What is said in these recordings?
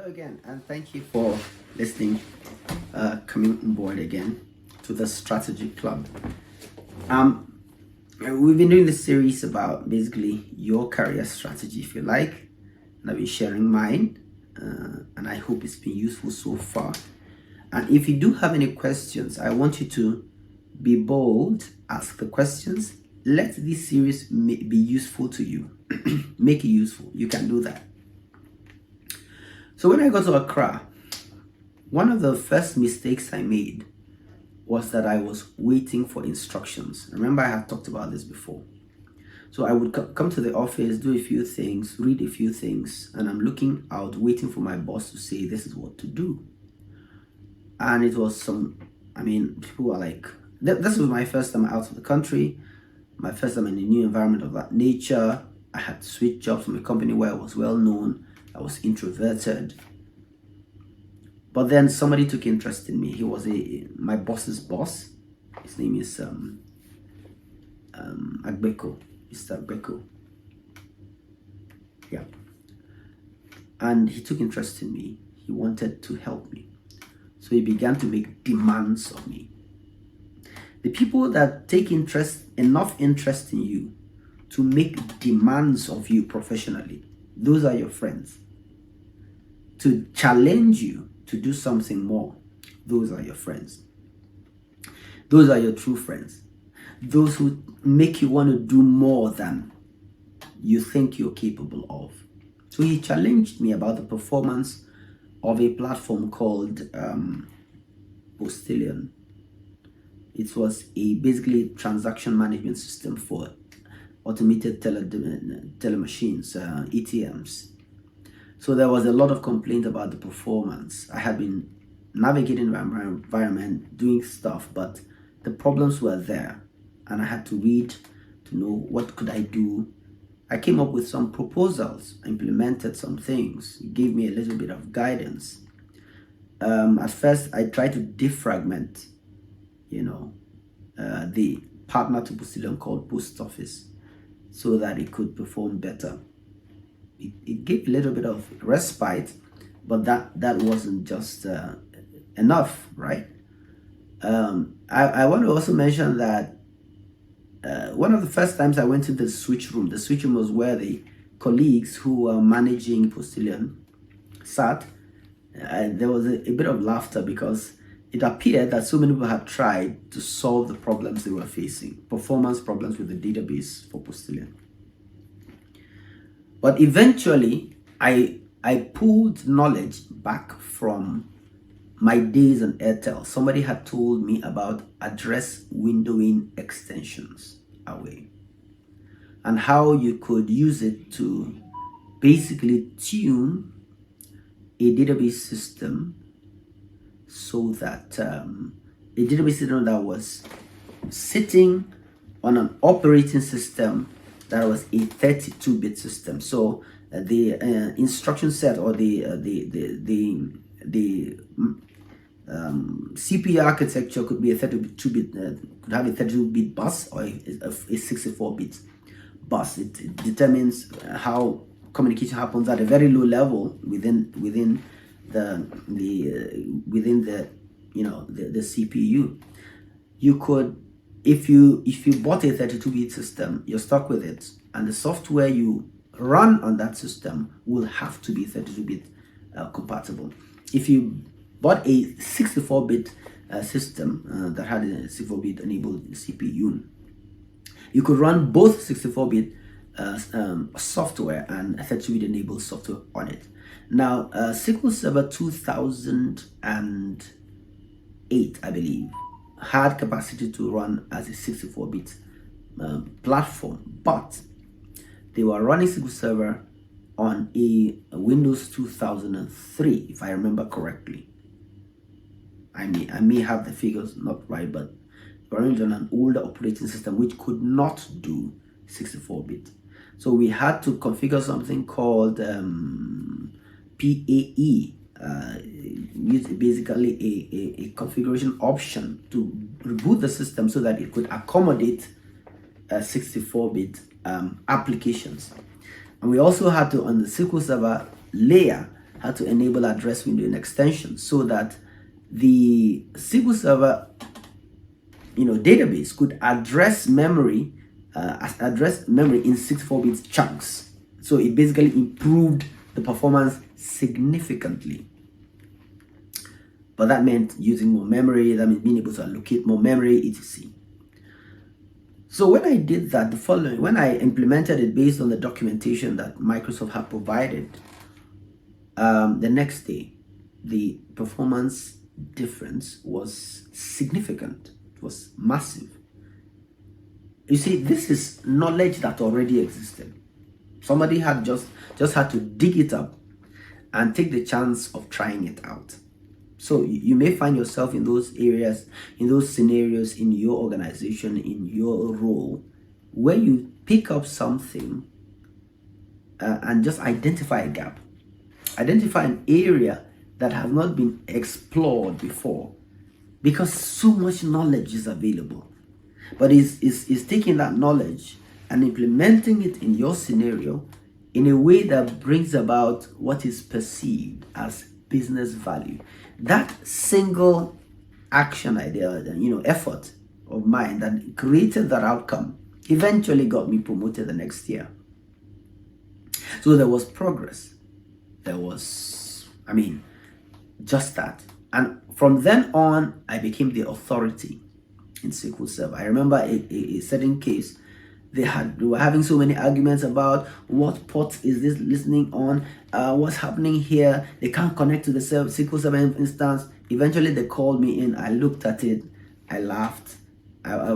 again, and thank you for listening, coming on board again to the Strategy Club. We've been doing this series about basically your career strategy, if you like, and I've been sharing mine, and I hope it's been useful so far. And if you do have any questions, I want you to be bold, ask the questions. Let this series be useful to you. Make it useful. You can do that. So when I got to Accra, one of the first mistakes I made was that I was waiting for instructions. Remember, I had talked about this before. So I would come to the office, do a few things, read a few things, and I'm looking out, waiting for my boss to say, this is what to do. And it was people were like, this was my first time out of the country, my first time in a new environment of that nature. I had to switch jobs from a company where I was well known. I was introverted. But then somebody took interest in me. He was my boss's boss. His name is Agbeko, Mr. Agbeko. Yeah. And he took interest in me. He wanted to help me. So he began to make demands of me. The people that take enough interest in you to make demands of you professionally, those are your friends. To challenge you to do something more, those are your friends. Those are your true friends. Those who make you want to do more than you think you're capable of. So he challenged me about the performance of a platform called Postilion. It was basically transaction management system for automated telemachines, ATMs. So there was a lot of complaint about the performance. I had been navigating my environment, doing stuff, but the problems were there, and I had to read to know what could I do. I came up with some proposals, implemented some things. It gave me a little bit of guidance. At first, I tried to defragment, the partner to Postilion called Post Office, so that it could perform better. It gave a little bit of respite, but that wasn't just enough, right? I want to also mention that one of the first times I went to the switch room was where the colleagues who were managing Postilion sat. There was a bit of laughter because it appeared that so many people had tried to solve the problems they were facing, performance problems with the database for Postilion. But eventually, I pulled knowledge back from my days on Airtel. Somebody had told me about address windowing extensions away and how you could use it to basically tune a database system so that a database system that was sitting on an operating system that was a 32-bit system. So the instruction set or the CPU architecture could be a 32-bit, could have a 32-bit bus or a 64-bit bus. It determines how communication happens at a very low level within the CPU. You could, if you bought a 32-bit system, you're stuck with it, and the software you run on that system will have to be 32-bit compatible. If you bought a 64-bit system that had a 64-bit enabled CPU, you could run both 64-bit software and 32-bit enabled software on it. Now, SQL Server 2008, I believe, had capacity to run as a 64-bit platform, but they were running SQL Server on a Windows 2003, if I remember correctly. I may have the figures not right, but they were running on an older operating system which could not do 64-bit. So we had to configure something called PAE, basically a configuration option to reboot the system so that it could accommodate 64-bit applications. And we also had to, on the SQL Server layer, had to enable address window extension so that the SQL Server database could address memory in 64-bit chunks. So it basically improved the performance significantly. But that meant using more memory, that means being able to allocate more memory, etc. So when I did that, when I implemented it based on the documentation that Microsoft had provided, the next day, the performance difference was significant. It was massive. You see, this is knowledge that already existed. Somebody had just had to dig it up and take the chance of trying it out. So you may find yourself in those areas, in those scenarios, in your organization, in your role, where you pick up something and just identify a gap, identify an area that has not been explored before, because so much knowledge is available. But is taking that knowledge and implementing it in your scenario in a way that brings about what is perceived as business value. That single action idea, effort of mine that created that outcome eventually got me promoted the next year. So there was progress. There was, just that. And from then on, I became the authority in SQL Server. I remember a certain case. They were having so many arguments about what port is this listening on, what's happening here. They can't connect to the SQL Server instance. Eventually, they called me in. I looked at it. I laughed. I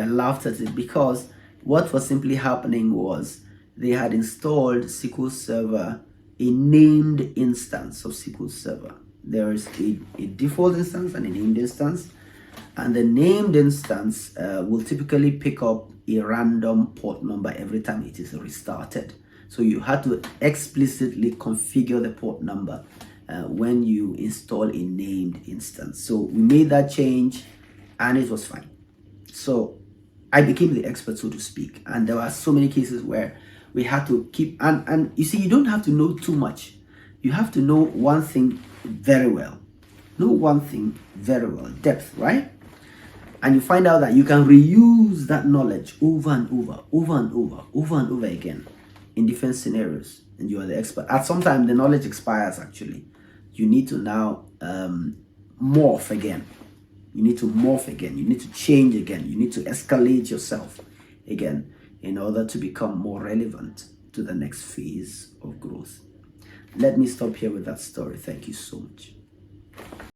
laughed at it because what was simply happening was they had installed SQL Server, a named instance of SQL Server. There is a default instance and a named instance. And the named instance will typically pick up a random port number every time it is restarted. So you had to explicitly configure the port number when you install a named instance. So we made that change and it was fine. So I became the expert, so to speak. And there were so many cases where we had to keep, and you see, you don't have to know too much. You have to know one thing very well. Know one thing very well, depth, right? And you find out that you can reuse that knowledge over and over again in different scenarios, and you are the expert. At some time, the knowledge expires, actually. You need to now morph again. You need to morph again. You need to change again. You need to escalate yourself again in order to become more relevant to the next phase of growth. Let me stop here with that story. Thank you so much.